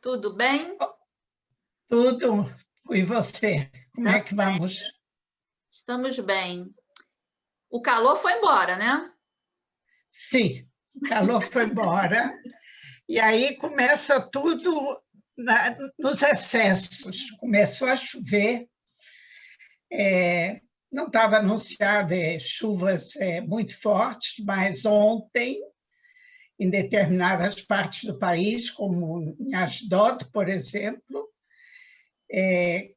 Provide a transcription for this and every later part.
Tudo bem? Tudo. E você? Como é que Também. vamos? Estamos bem. O calor foi embora, né? Sim, o calor foi embora. E aí começa tudo nos excessos. Começou a chover, não estava anunciado chuvas muito fortes, mas ontem, em determinadas partes do país, como em Asdod, por exemplo,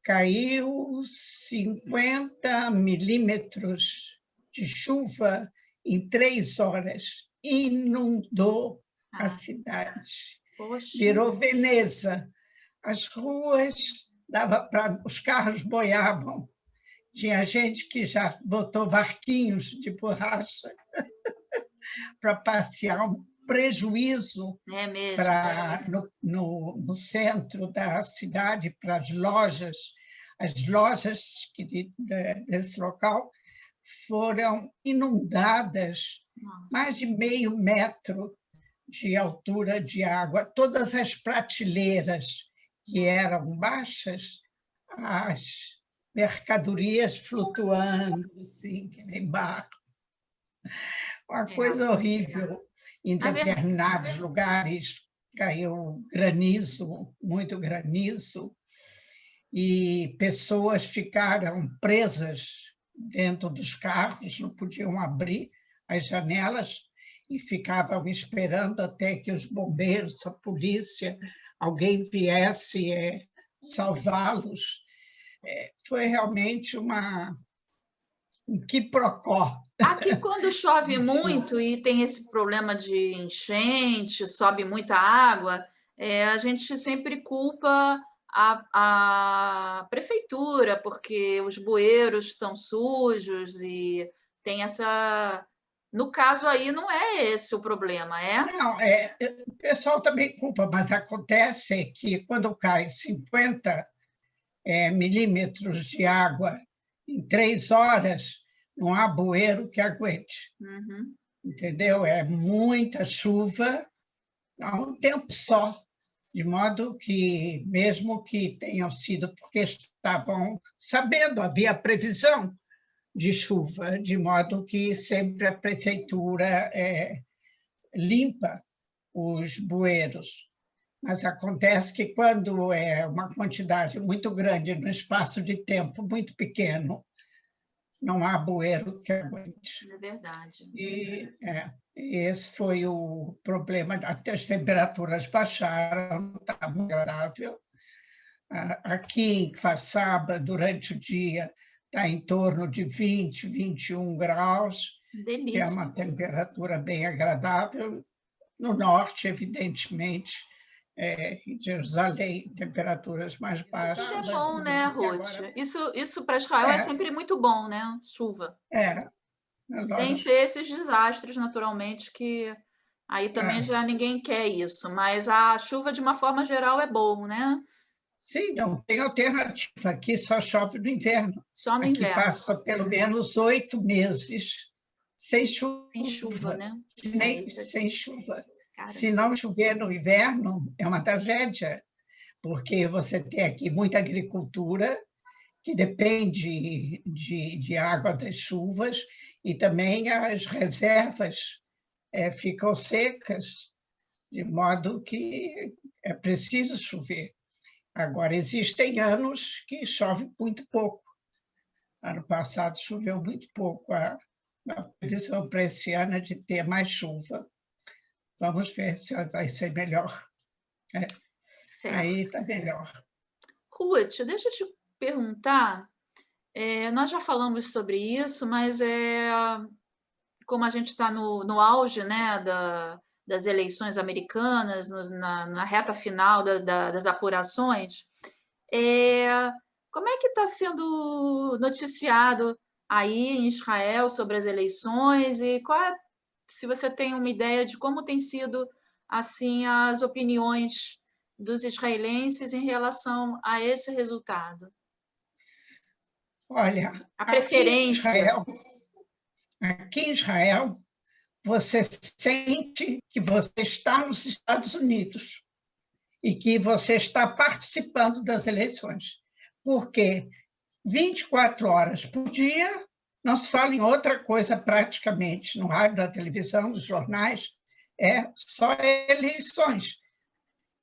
caiu 50 milímetros de chuva em 3 horas. Inundou a cidade. Poxa. Virou Veneza. As ruas, os carros boiavam. Tinha gente que já botou barquinhos de borracha para passear, um prejuízo É mesmo. no centro da cidade, para as lojas. As lojas desse local foram inundadas, Nossa. mais de meio metro de altura de água. Todas as prateleiras que eram baixas, as mercadorias flutuando, assim, que nem barco. Uma coisa horrível. Em determinados lugares caiu granizo, muito granizo, e pessoas ficaram presas dentro dos carros, não podiam abrir as janelas e ficavam esperando até que os bombeiros, a polícia, alguém viesse salvá-los. Foi realmente um quiprocó. Aqui, quando chove muito e tem esse problema de enchente, sobe muita água, a gente sempre culpa a prefeitura, porque os bueiros estão sujos e tem essa. No caso aí, não é esse o problema, é? Não, o pessoal também culpa, mas acontece que quando cai 50 milímetros de água em 3 horas, não há bueiro que aguente. Uhum. Entendeu? É muita chuva há um tempo só, de modo que, mesmo que tenham sido porque estavam sabendo, havia previsão de chuva, de modo que sempre a prefeitura limpa os bueiros. Mas acontece que, quando é uma quantidade muito grande, no espaço de tempo muito pequeno, não há bueiro que aguente. É verdade. E esse foi o problema. Até as temperaturas baixaram, está muito agradável. Aqui em Farsaba, durante o dia, está em torno de 20, 21 graus, Delícia. que é uma temperatura bem agradável. No norte, evidentemente, em Jerusalém, temperaturas mais baixas. Isso é bom, né, Ruth? Isso para Israel é sempre muito bom, né? Chuva. Sem ser esses desastres, naturalmente, que aí também já ninguém quer isso. Mas a chuva, de uma forma geral, é bom, né? Sim, não tem alternativa. Aqui só chove no inverno. Só no Aqui inverno. passa pelo menos 8 meses sem chuva. Sem chuva, né? Sem chuva. Cara. Se não chover no inverno, é uma tragédia, porque você tem aqui muita agricultura que depende de água das chuvas, e também as reservas ficam secas, de modo que é preciso chover. Agora, existem anos que chove muito pouco. Ano passado choveu muito pouco. A previsão para esse ano é de ter mais chuva. Vamos ver se vai ser melhor. Aí está melhor. Ruth, deixa eu te perguntar. Nós já falamos sobre isso, mas como a gente está no auge, né, das eleições americanas, na reta final das apurações, como é que está sendo noticiado aí em Israel sobre as eleições e se você tem uma ideia de como tem sido assim as opiniões dos israelenses em relação a esse resultado? Olha, a preferência. Aqui em Israel, você sente que você está nos Estados Unidos. e que você está participando das eleições, porque 24 horas por dia não se fala em outra coisa praticamente, no rádio, na televisão, nos jornais, é só eleições.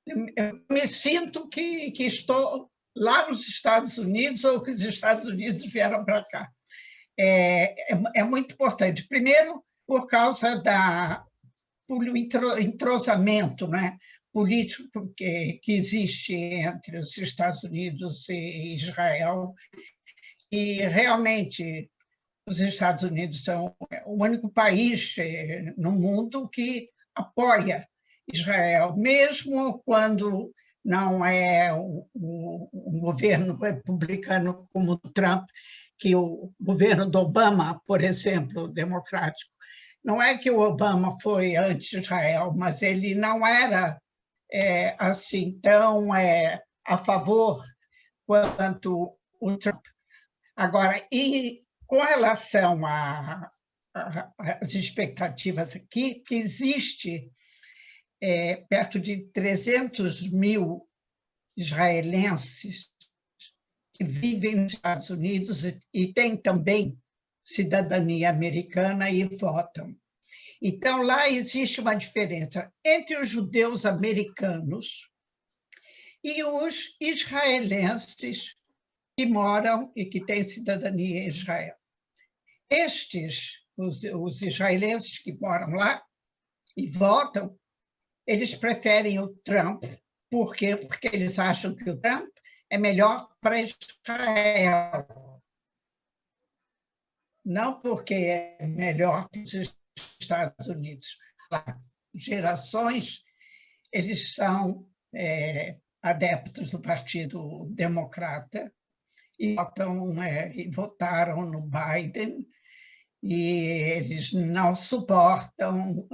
Eu me sinto que estou lá nos Estados Unidos ou que os Estados Unidos vieram para cá. É muito importante. Primeiro, por causa do entrosamento, né, político que existe entre os Estados Unidos e Israel. E, realmente, os Estados Unidos são o único país no mundo que apoia Israel, mesmo quando não é um governo republicano como o Trump, que o governo do Obama, por exemplo, democrático. Não é que o Obama foi anti-Israel, mas ele não era assim tão a favor quanto o Trump. Agora, e com relação às expectativas aqui, que existe perto de 300 mil israelenses que vivem nos Estados Unidos e têm também cidadania americana e votam. Então, lá existe uma diferença entre os judeus americanos e os israelenses que moram e que têm cidadania em Israel. Os israelenses que moram lá e votam, eles preferem o Trump. Por quê? Porque eles acham que o Trump é melhor para Israel. Não porque é melhor para os Estados Unidos. Há gerações, eles são adeptos do Partido Democrata e votaram no Biden, e eles não suportam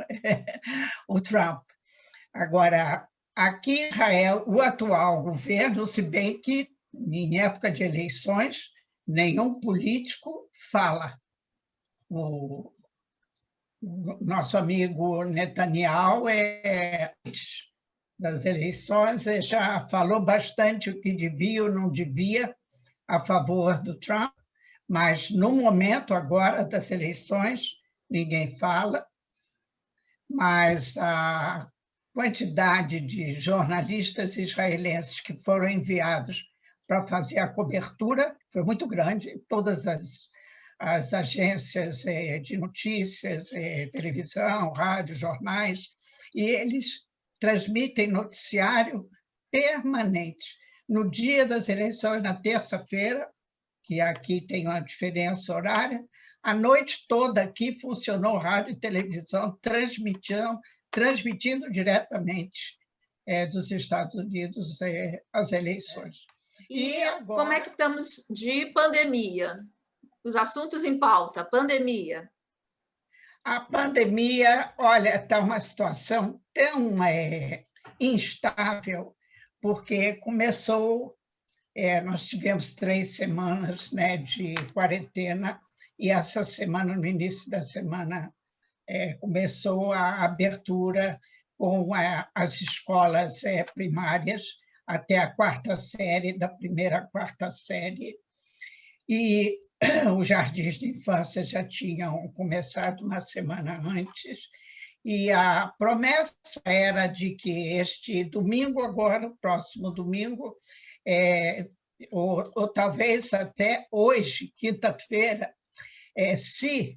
o Trump. Agora, aqui em Israel, o atual governo, se bem que em época de eleições, nenhum político fala. O nosso amigo Netanyahu, das eleições, já falou bastante o que devia ou não devia a favor do Trump, mas no momento agora das eleições ninguém fala, mas a quantidade de jornalistas israelenses que foram enviados para fazer a cobertura foi muito grande, todas as agências de notícias, televisão, rádio, jornais, e eles transmitem noticiário permanente. No dia das eleições, na terça-feira, que aqui tem uma diferença horária, a noite toda aqui funcionou rádio e televisão, transmitindo diretamente dos Estados Unidos as eleições. E agora, como é que estamos de pandemia? Os assuntos em pauta, pandemia. A pandemia, olha, está uma situação tão instável, porque começou, nós tivemos 3 semanas, né, de quarentena, e essa semana, no início da semana, começou a abertura com as escolas primárias até a 4ª série, da 1ª à 4ª série, e os jardins de infância já tinham começado uma semana antes, e a promessa era de que este domingo, agora, o próximo domingo, ou talvez até hoje, quinta-feira, se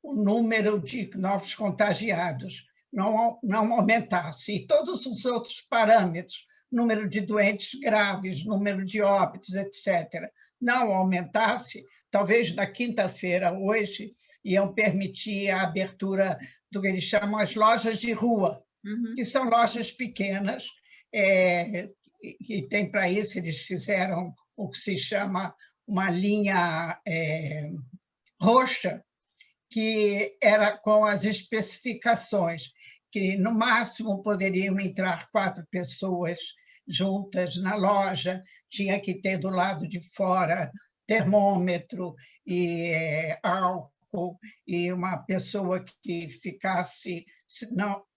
o número de novos contagiados não aumentasse, e todos os outros parâmetros, número de doentes graves, número de óbitos, etc., não aumentasse, talvez na quinta-feira, hoje, iam permitir a abertura do que eles chamam as lojas de rua, que são lojas pequenas, e tem para isso, eles fizeram o que se chama uma linha roxa, que era com as especificações, que no máximo poderiam entrar 4 pessoas juntas na loja, tinha que ter do lado de fora termômetro e álcool, e uma pessoa que ficasse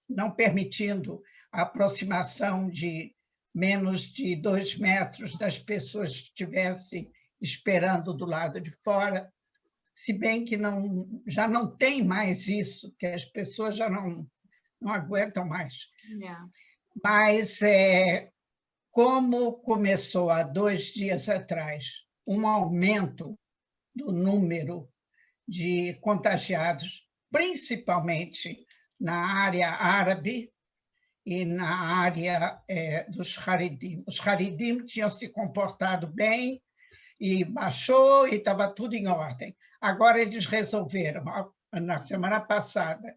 não permitindo a aproximação de menos de 2 metros das pessoas que estivessem esperando do lado de fora, se bem que já não tem mais isso, que as pessoas já não aguentam mais. Mas, como começou há 2 dias atrás um aumento do número de contagiados, principalmente na área árabe e na área dos Haridim. Os Haridim tinham se comportado bem e baixou e estava tudo em ordem. Agora eles resolveram, na semana passada,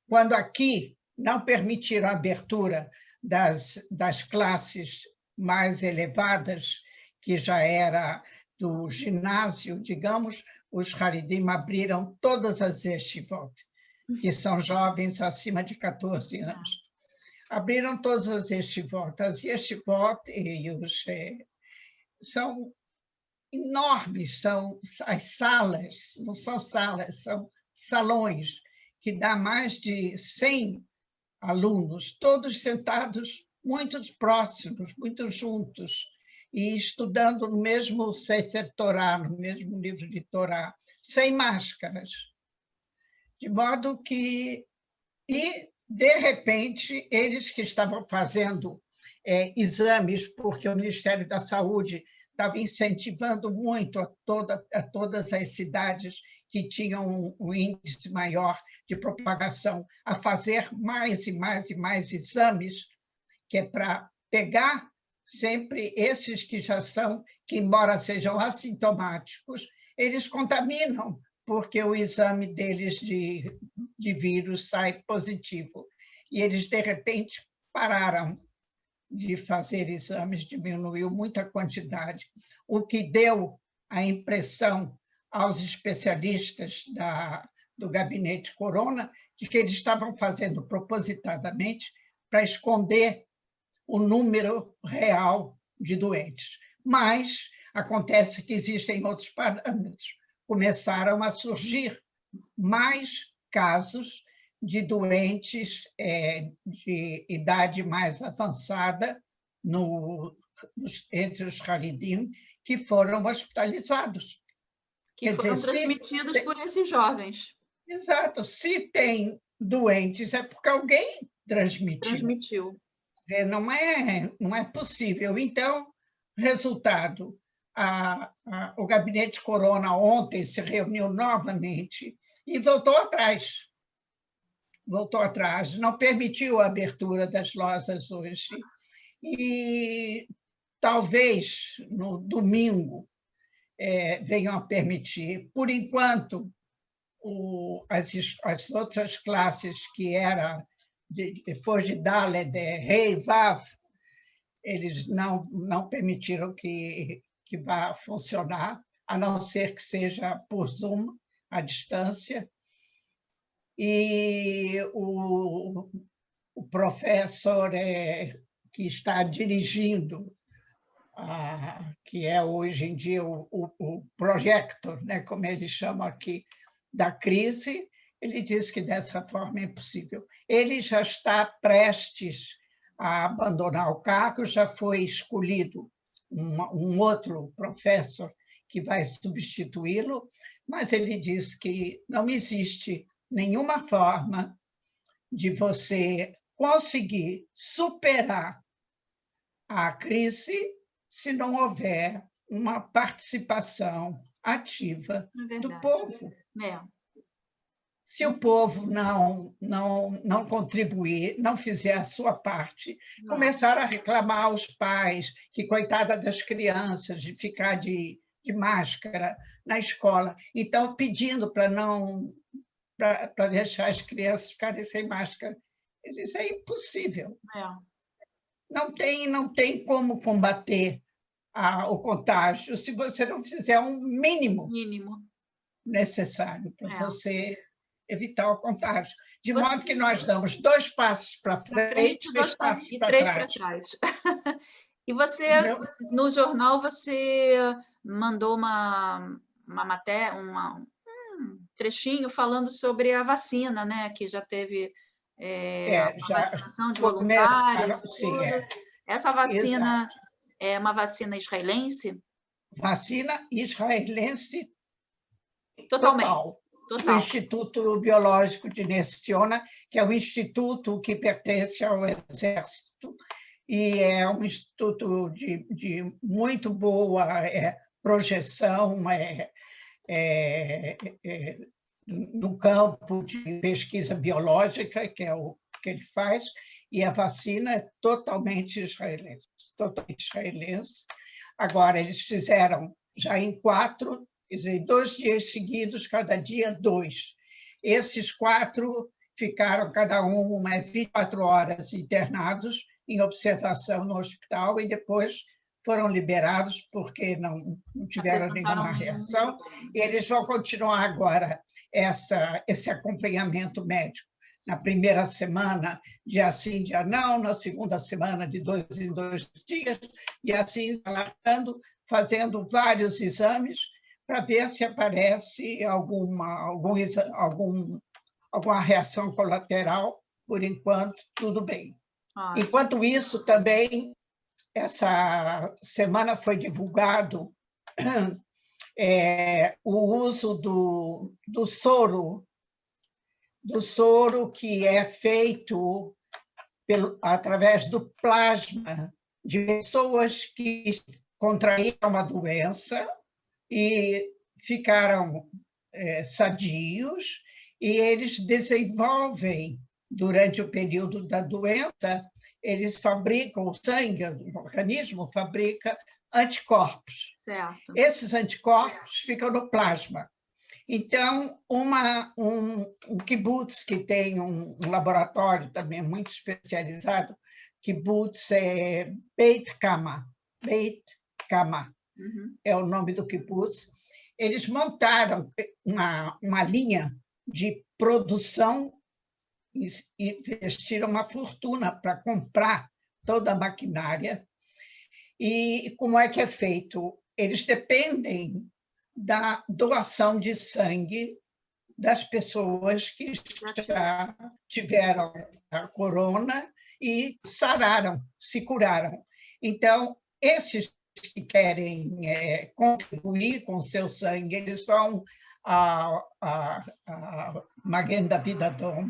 quando aqui não permitiram a abertura das classes mais elevadas, que já era do ginásio, digamos, os Haridim abriram todas as yeshivot, que são jovens acima de 14 anos. Abriram todas as yeshivot. As yeshivot são enormes, são as salas, não são salas, são salões, que dá mais de 100 alunos, todos sentados muito próximos, muito juntos, e estudando no mesmo Sefer Torá, no mesmo livro de Torá, sem máscaras. De modo que... E, de repente, eles que estavam fazendo exames, porque o Ministério da Saúde estava incentivando muito a todas as cidades que tinham um índice maior de propagação a fazer mais e mais e mais exames, que é para pegar sempre esses que já são, que embora sejam assintomáticos, eles contaminam, porque o exame deles de vírus sai positivo. E eles, de repente, pararam de fazer exames, diminuiu muita quantidade, o que deu a impressão aos especialistas do gabinete Corona de que eles estavam fazendo propositadamente para esconder o número real de doentes. Mas acontece que existem outros parâmetros. Começaram a surgir mais casos de doentes de idade mais avançada entre os Haridim que foram hospitalizados. Que foram transmitidos por esses jovens. Exato. Se tem doentes, é porque alguém transmitiu. Não é possível. Então, resultado, o gabinete Corona ontem se reuniu novamente e voltou atrás, não permitiu a abertura das lojas hoje. E talvez no domingo venham a permitir. Por enquanto, as outras classes que era depois de Dalet, Rei, Vav, eles não permitiram que vá funcionar, a não ser que seja por Zoom, à distância. E o professor que está dirigindo, que é hoje em dia o projector, né, como eles chamam aqui, da crise, ele diz que dessa forma é impossível. Ele já está prestes a abandonar o cargo, já foi escolhido um outro professor que vai substituí-lo, mas ele diz que não existe nenhuma forma de você conseguir superar a crise se não houver uma participação ativa do povo. Se o povo não contribuir, não fizer a sua parte, começaram a reclamar os pais, que coitada das crianças, de ficar de máscara na escola. Então, pedindo para deixar as crianças ficarem sem máscara. Isso é impossível. Não tem como combater o contágio se você não fizer um mínimo necessário para você evitar o contágio. De modo que nós damos 2 passos para frente, 3 passos para trás. E você, no jornal, você mandou uma matéria, um trechinho falando sobre a vacina, né? Que já teve já vacinação de voluntários. Sim, Essa Exato. vacina é uma vacina israelense? Vacina israelense Totalmente, total, do total. Instituto Biológico de Nessiona, que é um instituto que pertence ao Exército, e é um instituto de muito boa projeção no campo de pesquisa biológica, que é o que ele faz, e a vacina é totalmente israelense, totalmente israelense. Agora, eles fizeram já em 4, quer dizer, 2 dias seguidos, cada dia 2. Esses 4 ficaram cada um 24 horas internados em observação no hospital e depois foram liberados porque não tiveram nenhuma Apresentaram nenhum reação. problema. E eles vão continuar agora esse acompanhamento médico. Na primeira semana, dia sim, dia não, na segunda semana, de 2 em 2 dias, e assim, fazendo vários exames para ver se aparece alguma reação colateral. Por enquanto, tudo bem. Ótimo. Enquanto isso, também, essa semana foi divulgado o uso do soro que é feito através do plasma de pessoas que contraíram uma doença e ficaram sadios, e eles desenvolvem, durante o período da doença, eles fabricam, o sangue, o organismo fabrica anticorpos. Certo. Esses anticorpos ficam no plasma. Então, um kibbutz que tem um laboratório também muito especializado, kibbutz é Beit Kama, é o nome do kibbutz. Eles montaram uma linha de produção e investiram uma fortuna para comprar toda a maquinária. E como é que é feito? Eles dependem da doação de sangue das pessoas que já tiveram a corona e sararam, se curaram. Então, esses que querem contribuir com o seu sangue, eles vão a Magen David Adom,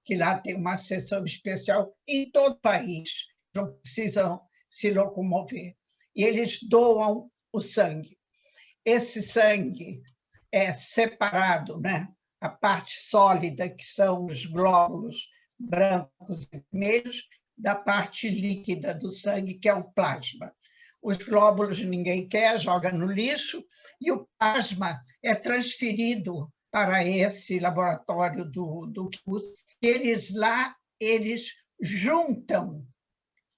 que lá tem uma seção especial em todo o país, não precisam se locomover. E eles doam o sangue. Esse sangue é separado, né? A parte sólida, que são os glóbulos brancos e vermelhos, da parte líquida do sangue, que é o plasma. Os glóbulos ninguém quer, joga no lixo, e o plasma é transferido para esse laboratório do kibbutz. Eles juntam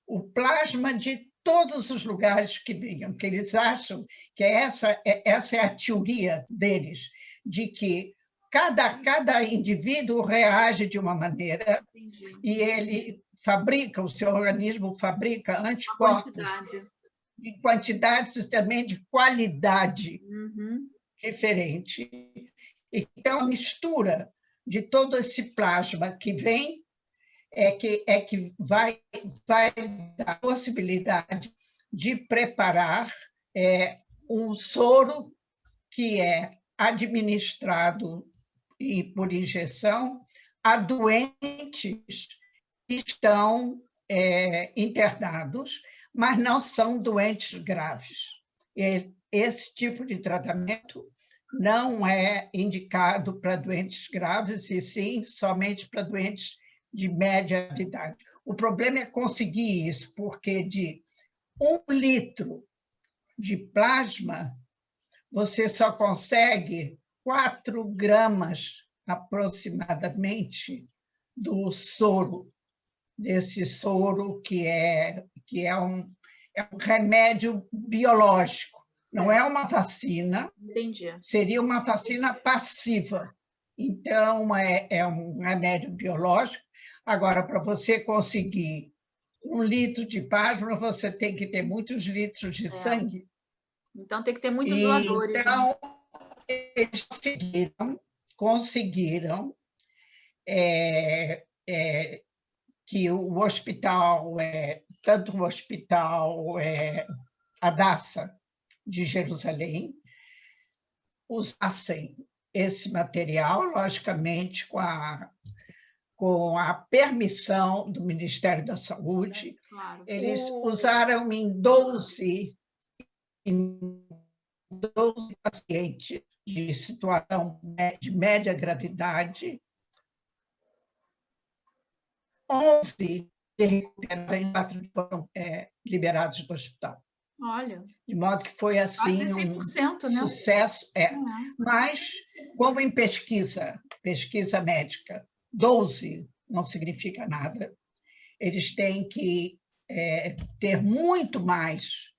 o plasma de todos os lugares que vinham, que eles acham que essa é a teoria deles, de que cada indivíduo reage de uma maneira. Entendi. E ele fabrica, o seu organismo fabrica anticorpos em quantidades também de qualidade diferente. Então, a mistura de todo esse plasma que vem é que vai dar a possibilidade de preparar um soro que é administrado por injeção a doentes que estão internados, mas não são doentes graves. Esse tipo de tratamento não é indicado para doentes graves, e sim somente para doentes de média idade. O problema é conseguir isso, porque de 1 litro de plasma, você só consegue 4 gramas, aproximadamente, do soro, desse soro que é um remédio biológico. Não é uma vacina. Entendi. Seria uma vacina passiva. Então, é um remédio biológico. Agora, para você conseguir 1 litro de plasma, você tem que ter muitos litros de sangue. Então, tem que ter muitos doadores. Então, eles conseguiram que o hospital tanto o hospital Hadassah de Jerusalém, usassem esse material, logicamente, com a permissão do Ministério da Saúde. Claro. Eles usaram em 12 pacientes de situação de média gravidade, 11 se recuperaram e 4 foram liberados do hospital. Olha, De modo que foi assim quase 100%, um né? sucesso. Mas, como em pesquisa médica, 12 não significa nada, eles têm que ter muito mais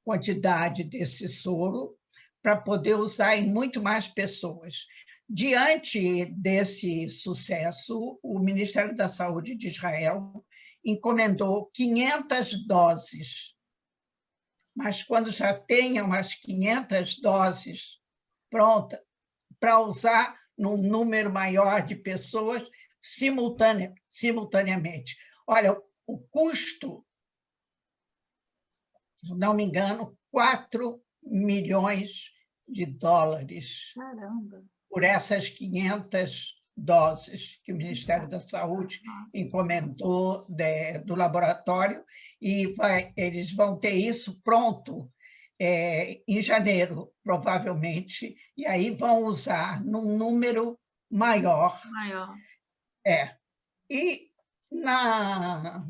quantidade desse soro para poder usar em muito mais pessoas. Diante desse sucesso, o Ministério da Saúde de Israel encomendou 500 doses. Mas quando já tenham as 500 doses prontas para usar num número maior de pessoas simultaneamente. Olha, o custo, se não me engano, 4 milhões de dólares. Caramba. Por essas 500 doses que o Ministério da Saúde encomendou do laboratório, e eles vão ter isso pronto em janeiro, provavelmente, e aí vão usar num número maior. E na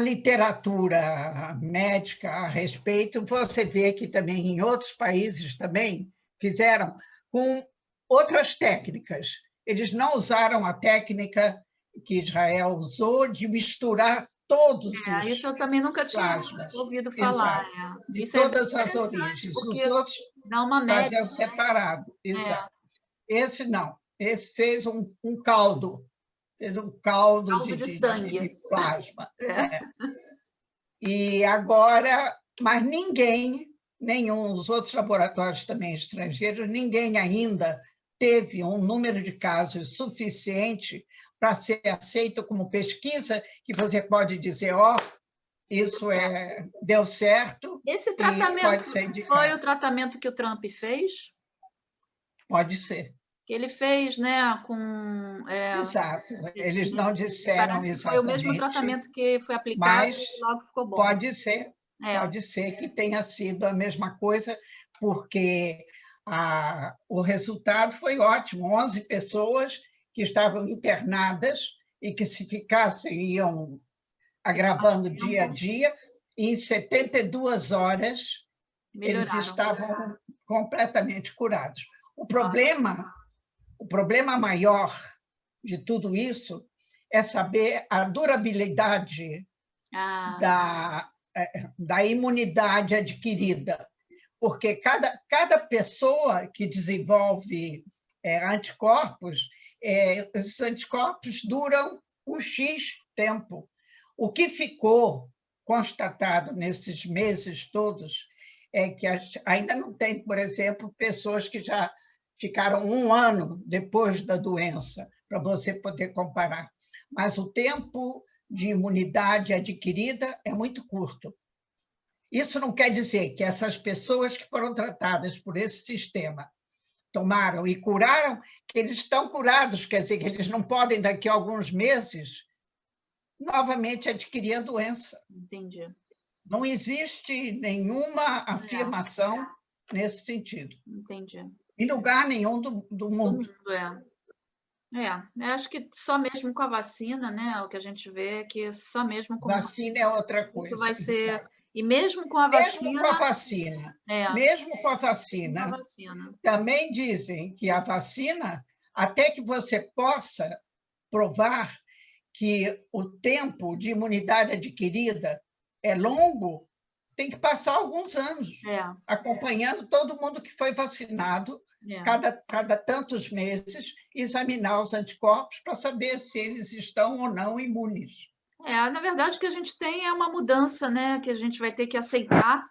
literatura médica a respeito, você vê que também em outros países também fizeram com outras técnicas. Eles não usaram a técnica que Israel usou de misturar todos os isso eu também nunca tinha plasmas. ouvido falar. De Isso todas é as origens. porque Os outros dá uma média, faziam separado. Exato. Esse não. Esse fez um caldo. Fez um caldo de sangue. de plasma. E agora, mas nenhum dos outros laboratórios também estrangeiros, ninguém ainda teve um número de casos suficiente para ser aceito como pesquisa, que você pode dizer, isso deu certo. Esse tratamento pode ser indicado. foi o tratamento que o Trump fez? Pode ser. Que ele fez, né, com... Exato. Eles não disseram exatamente. Foi o mesmo tratamento que foi aplicado mas e logo ficou bom. Pode ser. Pode ser que tenha sido a mesma coisa, porque o resultado foi ótimo. 11 pessoas que estavam internadas e que, se ficassem, iam agravando dia a dia, e em 72 horas eles estavam completamente curados. O problema maior de tudo isso é saber a durabilidade da imunidade adquirida, porque cada pessoa que desenvolve anticorpos, esses anticorpos duram um X tempo. O que ficou constatado nesses meses todos é que ainda não tem, por exemplo, pessoas que já ficaram 1 ano depois da doença, para você poder comparar. Mas o tempo de imunidade adquirida é muito curto. Isso não quer dizer que essas pessoas que foram tratadas por esse sistema tomaram e curaram, que eles estão curados, quer dizer que eles não podem, daqui a alguns meses, novamente adquirir a doença. Entendi. Não existe nenhuma afirmação nesse sentido. Entendi. Em lugar nenhum do mundo. Acho que só mesmo com a vacina, né? O que a gente vê é que só mesmo com vacina é outra coisa. Isso vai ser... Exato. E mesmo com a vacina... Mesmo com a vacina, também dizem que a vacina, até que você possa provar que o tempo de imunidade adquirida é longo, tem que passar alguns anos acompanhando todo mundo que foi vacinado, cada tantos meses, examinar os anticorpos para saber se eles estão ou não imunes. Na verdade, o que a gente tem é uma mudança, né, que a gente vai ter que aceitar,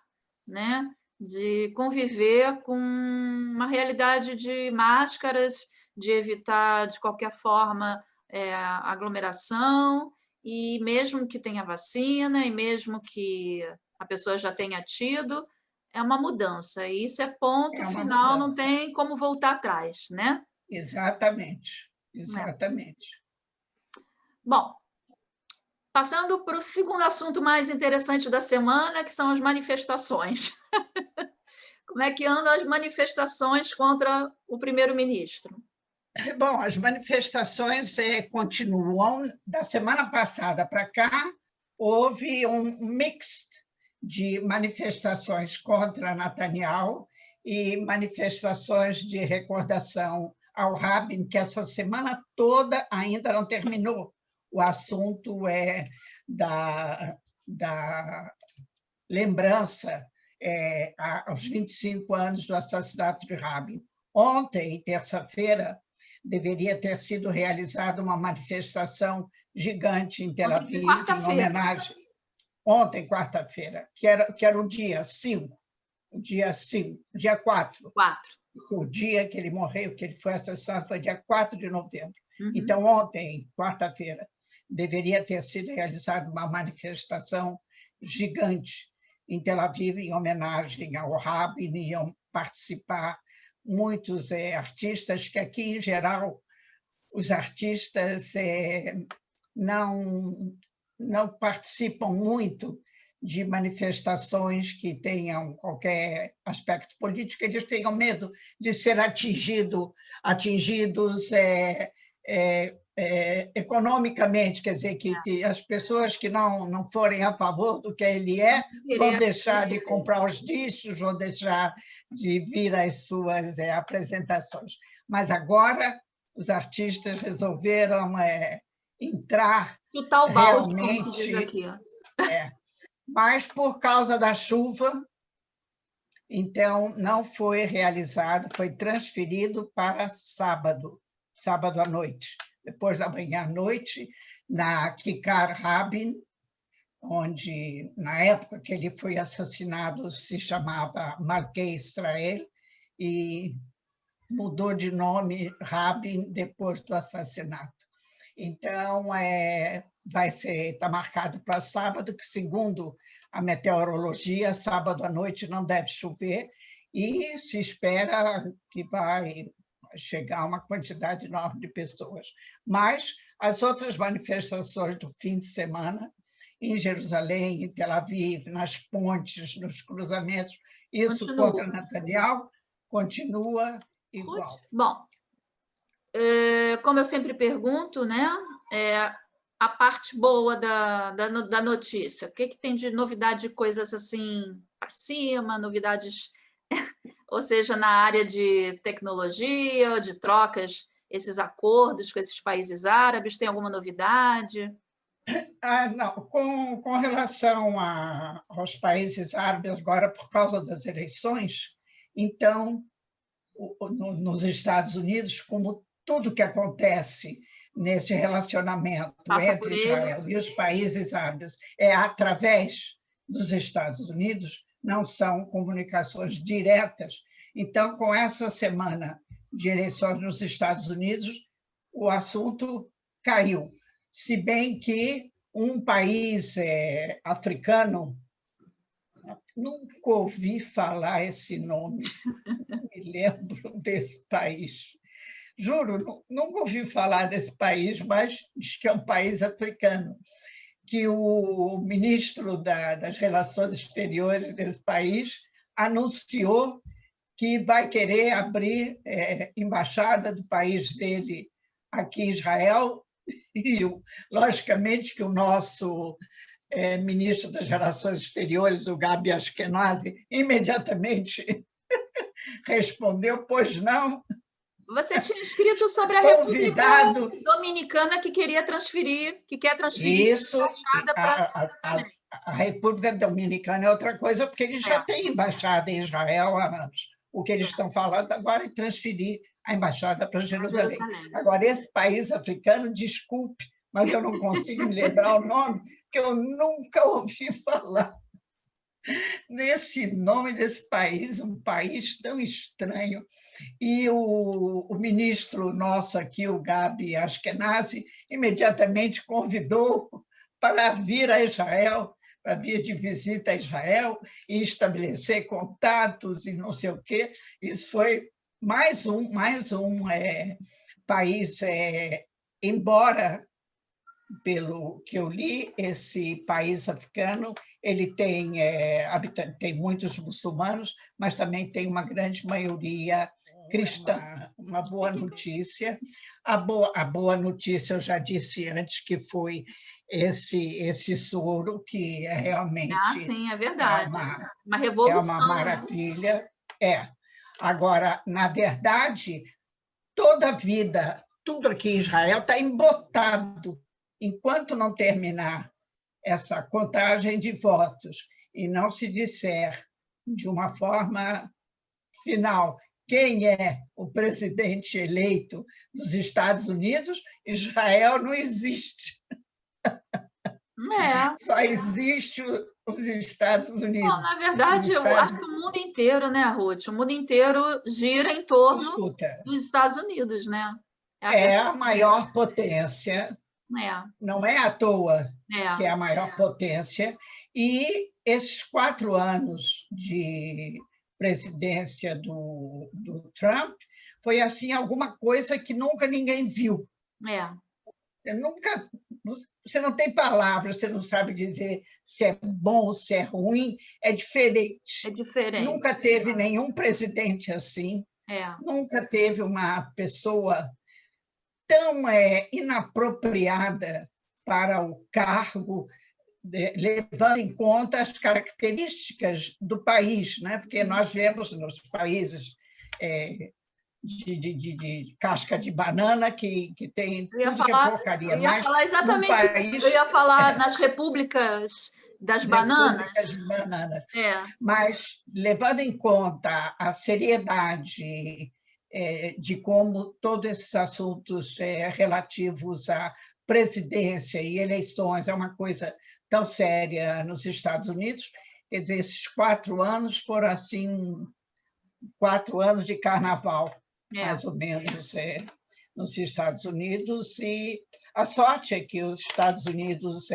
né, de conviver com uma realidade de máscaras, de evitar, de qualquer forma, aglomeração e mesmo que tenha vacina, e mesmo que a pessoa já tenha tido, é uma mudança, e isso é ponto É uma final, não mudança. tem como voltar atrás, né. Exatamente, É. exatamente. Bom, passando para o segundo assunto mais interessante da semana, que são as manifestações. Como é que andam as manifestações contra o primeiro-ministro? Bom, as manifestações continuam. Da semana passada para cá, houve um mix de manifestações contra Netanyahu e manifestações de recordação ao Rabin, que essa semana toda ainda não terminou. O assunto é da lembrança aos 25 anos do assassinato de Rabin. Ontem, terça-feira, deveria ter sido realizada uma manifestação gigante em Tel Ontem foi Aviv, em quarta-feira. homenagem. Ontem, quarta-feira, que era o dia 5, dia 4. 4. O dia que ele morreu, que ele foi assassinado, foi dia 4 de novembro. Uhum. Então, ontem, quarta-feira, deveria ter sido realizada uma manifestação gigante em Tel Aviv, em homenagem ao Rabin, iam participar muitos artistas, que aqui, em geral, os artistas não participam muito de manifestações que tenham qualquer aspecto político, eles tenham medo de ser atingidos economicamente, quer dizer, que as pessoas que não forem a favor do que ele vão deixar de comprar os discos, vão deixar de vir às suas apresentações. Mas agora os artistas resolveram entrar Chutar o balde, como se diz realmente, aqui. mas por causa da chuva, então não foi realizado, foi transferido para sábado à noite, depois da manhã à noite, na Kikar Rabin, onde, na época que ele foi assassinado, se chamava Malkei Israel, e mudou de nome Rabin depois do assassinato. Então, está marcado para sábado, que, segundo a meteorologia, sábado à noite não deve chover, e se espera que vai chegar uma quantidade enorme de pessoas. Mas as outras manifestações do fim de semana, em Jerusalém, em Tel Aviv, nas pontes, nos cruzamentos, isso contra Netanyahu continua igual. Bom, como eu sempre pergunto, né, a parte boa da notícia, o que tem de novidade, de coisas assim para cima, novidades, ou seja, na área de tecnologia, de trocas, esses acordos com esses países árabes, tem alguma novidade? Não, com relação aos países árabes, agora, por causa das eleições, então, nos Estados Unidos, como tudo que acontece nesse relacionamento entre Israel e os países árabes é através dos Estados Unidos, não são comunicações diretas. Então, com essa semana de eleições nos Estados Unidos, o assunto caiu. Se bem que um país africano, nunca ouvi falar esse nome, não me lembro desse país. Juro, nunca ouvi falar desse país, mas diz que é um país africano, que o ministro das Relações Exteriores desse país anunciou que vai querer abrir embaixada do país dele aqui em Israel, e, logicamente, que o nosso ministro das Relações Exteriores, o Gabi Ashkenazi, imediatamente respondeu, pois não. Você tinha escrito sobre a Convidado. República Dominicana que quer transferir Isso, a embaixada para Jerusalém. A República Dominicana é outra coisa, porque eles já têm embaixada em Israel há anos. O que eles estão falando agora é transferir a embaixada para Jerusalém. Agora, esse país africano, desculpe, mas eu não consigo me lembrar o nome, porque eu nunca ouvi falar nesse nome desse país, um país tão estranho. E o ministro nosso aqui, o Gabi Ashkenazi, imediatamente convidou para vir a Israel, para vir de visita a Israel e estabelecer contatos e não sei o quê. Isso foi mais um país, embora, pelo que eu li, esse país africano ele tem tem muitos muçulmanos, mas também tem uma grande maioria cristã. Uma boa notícia. A boa notícia, eu já disse antes, que foi esse soro, que é realmente sim, é verdade. Uma é revolução, uma maravilha. Né? Agora, na verdade, toda a vida, tudo aqui em Israel está embotado. Enquanto não terminar essa contagem de votos e não se disser de uma forma final quem é o presidente eleito dos Estados Unidos, Israel não existe. Só existe os Estados Unidos. Bom, na verdade, eu acho que o mundo inteiro, né, Ruth? O mundo inteiro gira em torno dos Estados Unidos, né? É a maior potência, não é à toa que é a maior potência, e esses 4 anos de presidência do Trump foi assim alguma coisa que nunca ninguém viu. Você não tem palavras, você não sabe dizer se é bom ou se é ruim, é diferente. Nunca teve nenhum presidente assim, nunca teve uma pessoa tão inapropriada para o cargo, levando em conta as características do país, né? Porque nós vemos nos países de casca de banana que tem tudo que é porcaria. Eu ia falar exatamente isso. Eu ia falar nas repúblicas das bananas. Mas, levando em conta a seriedade de como todos esses assuntos relativos à presidência e eleições é uma coisa tão séria nos Estados Unidos, quer dizer, esses 4 anos foram assim 4 anos de carnaval, mais ou menos, nos Estados Unidos. E a sorte é que os Estados Unidos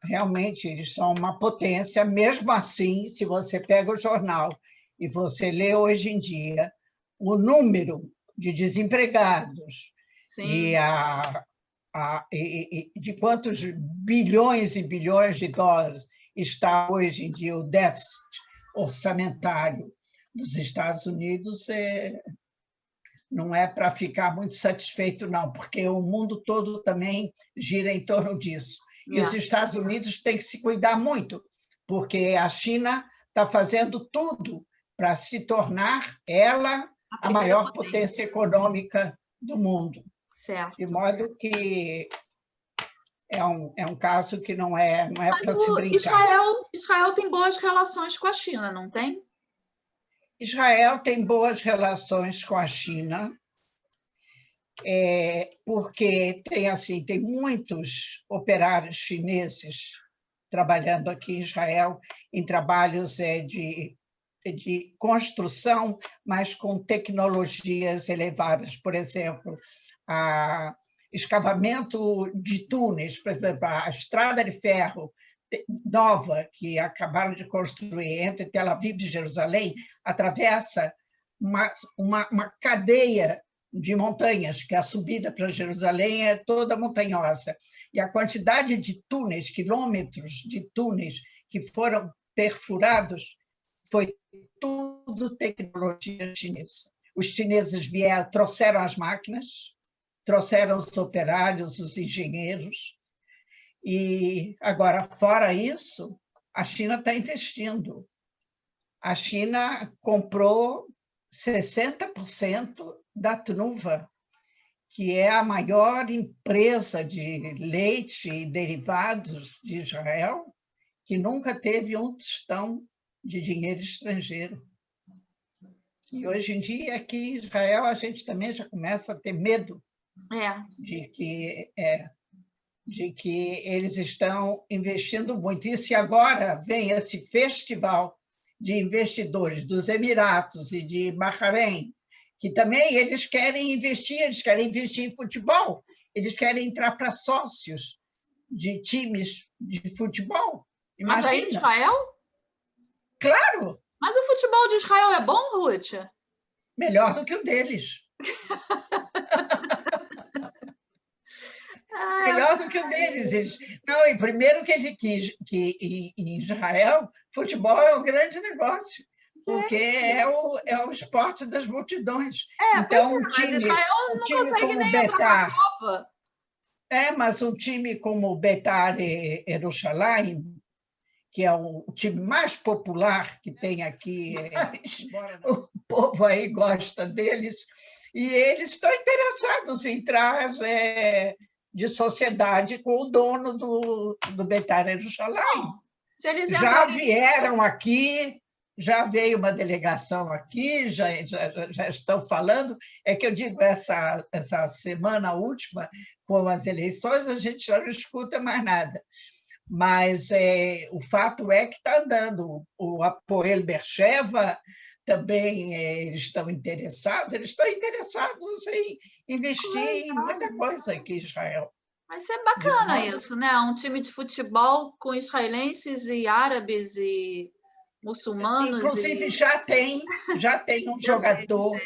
realmente eles são uma potência. Mesmo assim, se você pega o jornal e você lê hoje em dia o número de desempregados e de quantos bilhões e bilhões de dólares está hoje em dia o déficit orçamentário dos Estados Unidos, não é para ficar muito satisfeito, não, porque o mundo todo também gira em torno disso. E os Estados Unidos têm que se cuidar muito, porque a China está fazendo tudo para se tornar ela a maior potência econômica do mundo. De modo que é um caso que não é para se brincar. Israel tem boas relações com a China, não tem? Israel tem boas relações com a China, porque tem muitos operários chineses trabalhando aqui em Israel em trabalhos de construção, mas com tecnologias elevadas. Por exemplo, escavamento de túneis, por exemplo, a estrada de ferro nova que acabaram de construir entre Tel Aviv e Jerusalém atravessa uma cadeia de montanhas, que a subida para Jerusalém é toda montanhosa. E a quantidade de túneis, quilômetros de túneis que foram perfurados, foi tudo tecnologia chinesa. Os chineses vieram, trouxeram as máquinas, trouxeram os operários, os engenheiros. E agora, fora isso, a China está investindo. A China comprou 60% da Tnuva, que é a maior empresa de leite e derivados de Israel, que nunca teve um tostão de dinheiro estrangeiro. E hoje em dia, aqui em Israel, a gente também já começa a ter medo de que eles estão investindo muito. E se agora vem esse festival de investidores dos Emiratos e de Bahrein, que também eles querem investir em futebol, eles querem entrar para sócios de times de futebol. Mas aí em Imagina. Israel? Claro, Mas o futebol de Israel é bom, Ruth? melhor do que o deles. Ah, Melhor do que o deles. Não, e primeiro que ele quis que em Israel, futebol é um grande negócio, porque é o esporte das multidões. pois Então, é, mas Israel um não time consegue como o nem entrar para a Betar, Copa. mas um time como o Betar Jerusalém, que é o time mais popular que tem aqui, o povo aí gosta deles, e eles estão interessados em entrar de sociedade com o dono do Betar Jerusalém. Se eles Já entrarem... vieram aqui, já veio uma delegação aqui, já estão falando. É que eu digo, essa semana última, com as eleições, a gente já não escuta mais nada. Mas o fato é que está andando. O Hapoel Beersheva também eles estão interessados em investir em muita coisa aqui em Israel. Vai ser bacana isso, né? Um time de futebol com israelenses e árabes e muçulmanos. Inclusive, já tem um jogador,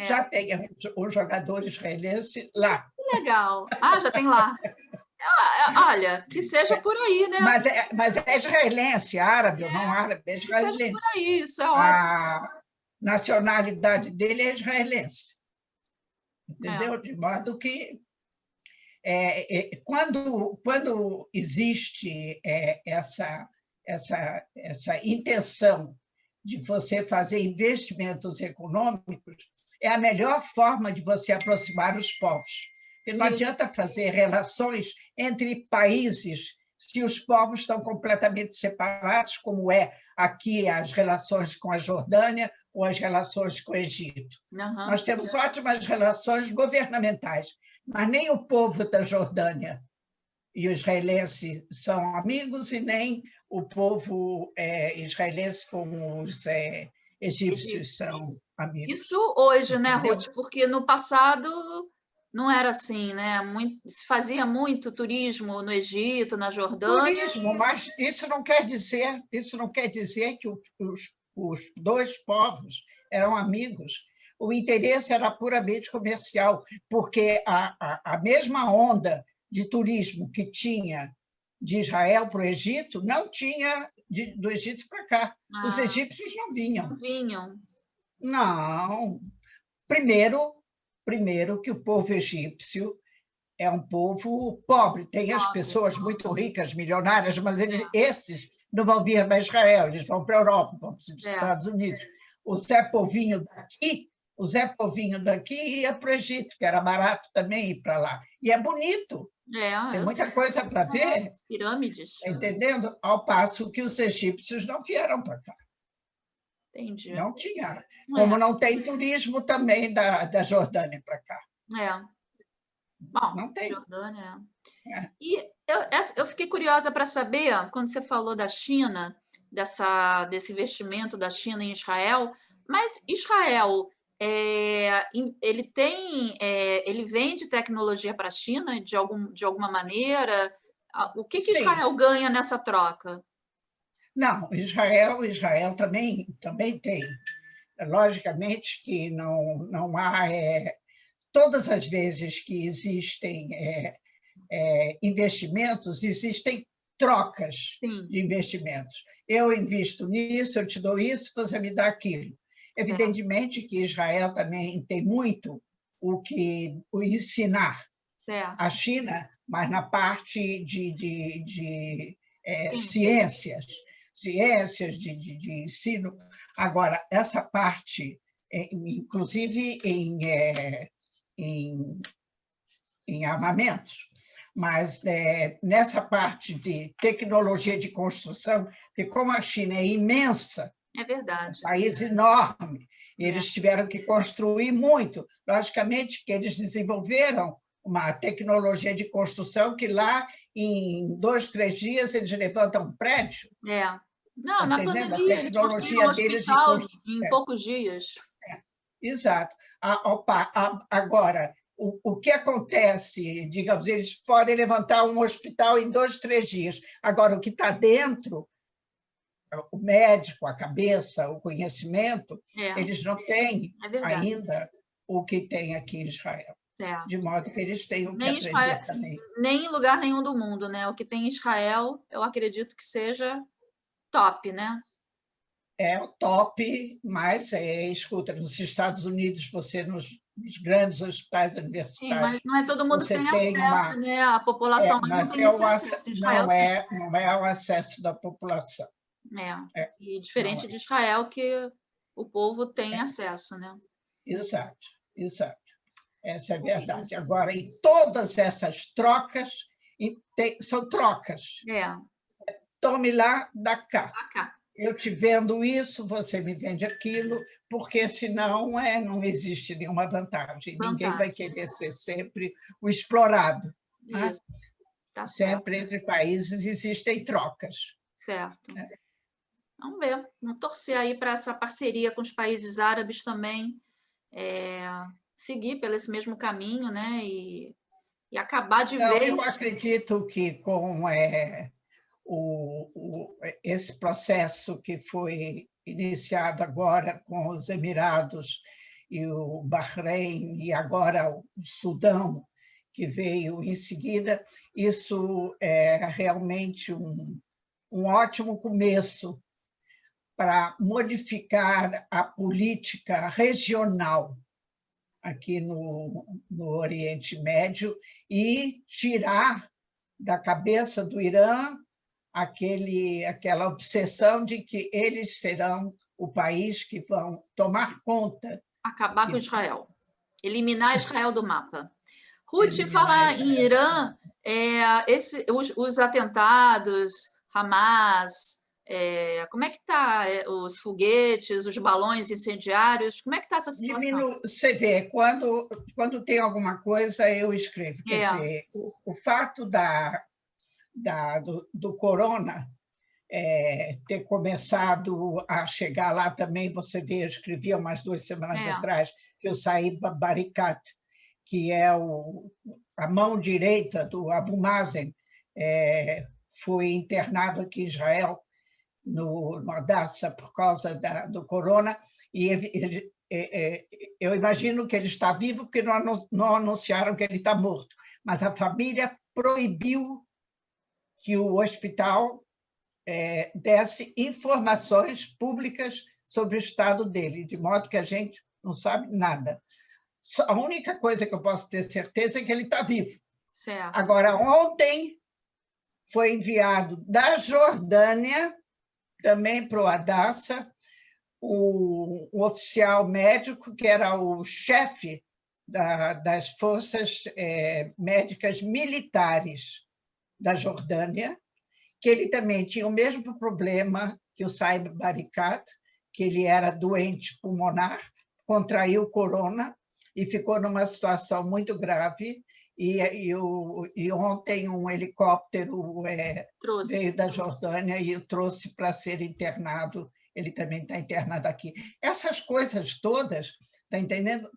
já tem um jogador israelense lá. Que legal. Já tem lá. Olha, que seja por aí, né? Mas é israelense, árabe ou não árabe, é israelense. Que seja por aí, isso é ótimo. A nacionalidade dele é israelense. Entendeu? De modo que quando existe essa intenção de você fazer investimentos econômicos, é a melhor forma de você aproximar os povos. Porque não adianta fazer relações entre países se os povos estão completamente separados, como é aqui as relações com a Jordânia ou as relações com o Egito. Nós temos ótimas relações governamentais, mas nem o povo da Jordânia e o israelense são amigos, e nem o povo israelense com os egípcios são amigos. Isso hoje, né, Ruth? Porque no passado não era assim, né? Se fazia muito turismo no Egito, na Jordânia. Turismo, mas isso não quer dizer que os dois povos eram amigos. O interesse era puramente comercial, porque a mesma onda de turismo que tinha de Israel para o Egito, não tinha do Egito para cá. Os egípcios não vinham. Não vinham. Não. Primeiro que o povo egípcio é um povo pobre. Tem as pessoas muito ricas, milionárias, mas esses não vão vir para Israel, eles vão para a Europa, vão para os Estados Unidos. O Zé Povinho daqui ia para o Egito, que era barato também ir para lá. E é bonito. Tem muita coisa para ver. Pirâmides. Tá entendendo? Ao passo que os egípcios não vieram para cá. Entendi. Não tinha. Como não tem turismo também da Jordânia para cá. Bom, não tem. Jordânia. E eu fiquei curiosa para saber, quando você falou da China, desse investimento da China em Israel, mas Israel, ele vende tecnologia para a China de alguma maneira? O que Israel ganha nessa troca? Não, Israel também tem. Logicamente que não há... todas as vezes que existem investimentos, existem trocas de investimentos. Eu invisto nisso, eu te dou isso, você me dá aquilo. Evidentemente que Israel também tem muito o ensinar à China, mas na parte de ciências, de ensino. Agora, essa parte, inclusive em armamentos, mas nessa parte de tecnologia de construção, porque como a China é imensa, é verdade, um país enorme, eles tiveram que construir muito. Logicamente que eles desenvolveram uma tecnologia de construção que lá, em 2, 3 dias, eles levantam um prédio. Não, na pandemia, eles construíram um hospital em poucos dias. Exato. Agora, o que acontece, digamos, eles podem levantar um hospital em 2, 3 dias. Agora, o que está dentro, o médico, a cabeça, o conhecimento, eles não têm ainda o que tem aqui em Israel. De modo que eles têm o que aprender também. Nem em lugar nenhum do mundo, né? O que tem em Israel, eu acredito que seja top, né? É o top, mas, escuta, nos Estados Unidos, você nos grandes hospitais universitários... Sim, mas não é todo mundo que tem acesso, né? A população não tem esse acesso. Não é o acesso da população. E diferente de Israel, que o povo tem acesso, né? Exato, exato. Essa é a verdade. Agora, em todas essas trocas, são trocas. Tome lá, dá cá. Eu te vendo isso, você me vende aquilo, porque senão não existe nenhuma vantagem. Ninguém vai querer ser sempre o explorado. Isso. Tá sempre entre países existem trocas. Certo. Vamos ver. Vamos torcer aí para essa parceria com os países árabes também seguir pelo esse mesmo caminho, né? E acabar de vez... Eu acredito que com esse processo que foi iniciado agora com os Emirados e o Bahrein e agora o Sudão, que veio em seguida, isso é realmente um ótimo começo para modificar a política regional aqui no Oriente Médio e tirar da cabeça do Irã aquela obsessão de que eles serão o país que vão tomar conta. Acabar com Israel. Eliminar Israel do mapa. Ruth, falar em Irã, os atentados, Hamas, como é que está os foguetes, os balões incendiários? Como é que está essa situação? Você vê, quando tem alguma coisa, eu escrevo. Quer dizer, o fato do corona ter começado a chegar lá também, você vê, eu escrevi há umas 2 semanas atrás, que eu saí para Barikat, que é a mão direita do Abu Mazen, foi internado aqui em Israel, no Hadassah, por causa do corona, e eu imagino que ele está vivo porque não anunciaram que ele está morto, mas a família proibiu que o hospital desse informações públicas sobre o estado dele, de modo que a gente não sabe nada. A única coisa que eu posso ter certeza é que ele está vivo. Certo. Agora, ontem foi enviado da Jordânia, também para o Hadassah, um oficial médico, que era o chefe das forças médicas militares da Jordânia, que ele também tinha o mesmo problema que o Saib Barikat, que ele era doente pulmonar, contraiu corona e ficou numa situação muito grave. E ontem um helicóptero veio da Jordânia e o trouxe para ser internado. Ele também está internado aqui. Essas coisas todas, está entendendo?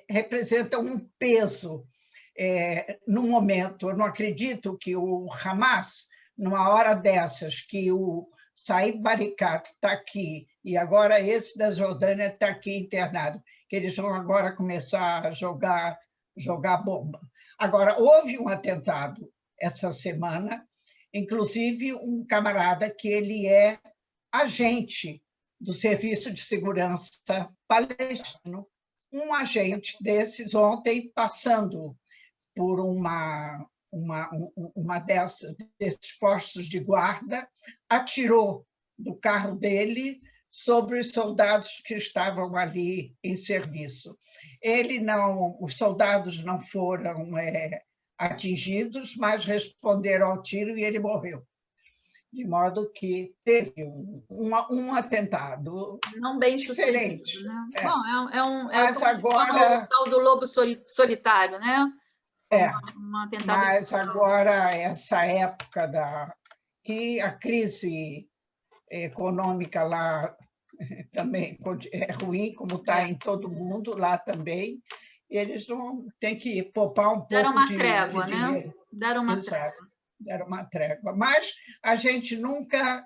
Representam um peso no momento. Eu não acredito que o Hamas, numa hora dessas, que o Saib Barikat está aqui e agora esse da Jordânia está aqui internado, que eles vão agora começar a jogar bomba. Agora, houve um atentado essa semana, inclusive um camarada que ele é agente do Serviço de Segurança palestino, um agente desses ontem passando por desses postos de guarda, atirou do carro dele sobre os soldados que estavam ali em serviço. Os soldados não foram atingidos, mas responderam ao tiro e ele morreu. De modo que teve um atentado não bem sucedido, né? Bom, mas agora o tal do lobo solitário, né? Mas agora essa época que a crise econômica lá também é ruim, como está em todo mundo, lá também, eles não têm que poupar um Deram pouco uma de trégua, né? dinheiro. Deram uma Exato, trégua. deram uma trégua. Mas a gente nunca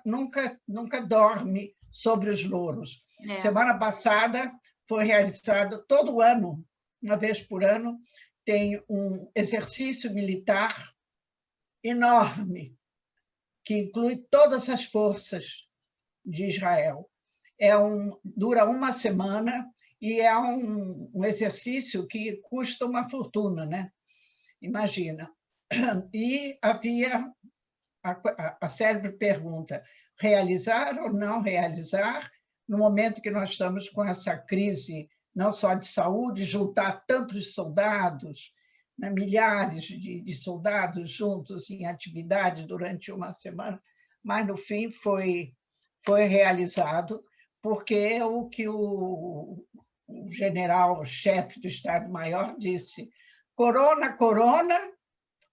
dorme sobre os louros. É. Semana passada foi realizado, todo ano, uma vez por ano, tem um exercício militar enorme, que inclui todas as forças de Israel. Dura uma semana e é um exercício que custa uma fortuna, né? Imagina. E havia a célebre pergunta: realizar ou não realizar, no momento que nós estamos com essa crise, não só de saúde, juntar tantos soldados, né, milhares de soldados juntos em atividade durante uma semana, mas, no fim, foi realizado, porque é o que o general-chefe do Estado-Maior disse: corona, corona,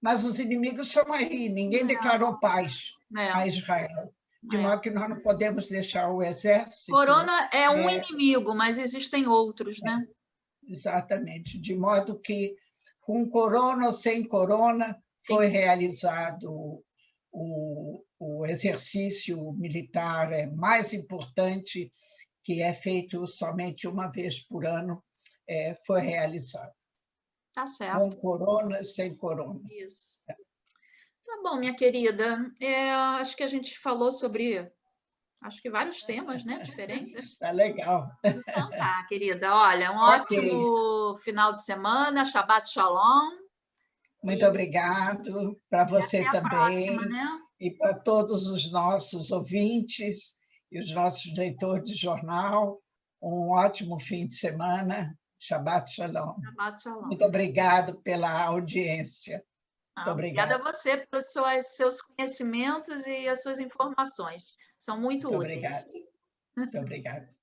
mas os inimigos estão aí, ninguém declarou paz a Israel, de modo que nós não podemos deixar o exército... Corona é um inimigo, mas existem outros, né? Exatamente, de modo que, com corona ou sem corona, foi realizado o exercício militar mais importante, que é feito somente uma vez por ano, foi realizado. Tá certo. Com corona, sem corona. Isso. Tá bom, minha querida. Acho que a gente falou sobre, acho que vários temas, né, diferentes. Tá legal. Então tá, querida. Olha, um Ok. ótimo final de semana, Shabbat Shalom. Muito obrigado para você Até a próxima, também, né? e para todos os nossos ouvintes e os nossos leitores de jornal. Um ótimo fim de semana. Shabbat Shalom. Shabbat Shalom. Muito obrigado pela audiência. Muito Obrigada obrigado. a você pelos seus conhecimentos e as suas informações. São muito úteis. Muito obrigado. Muito obrigado.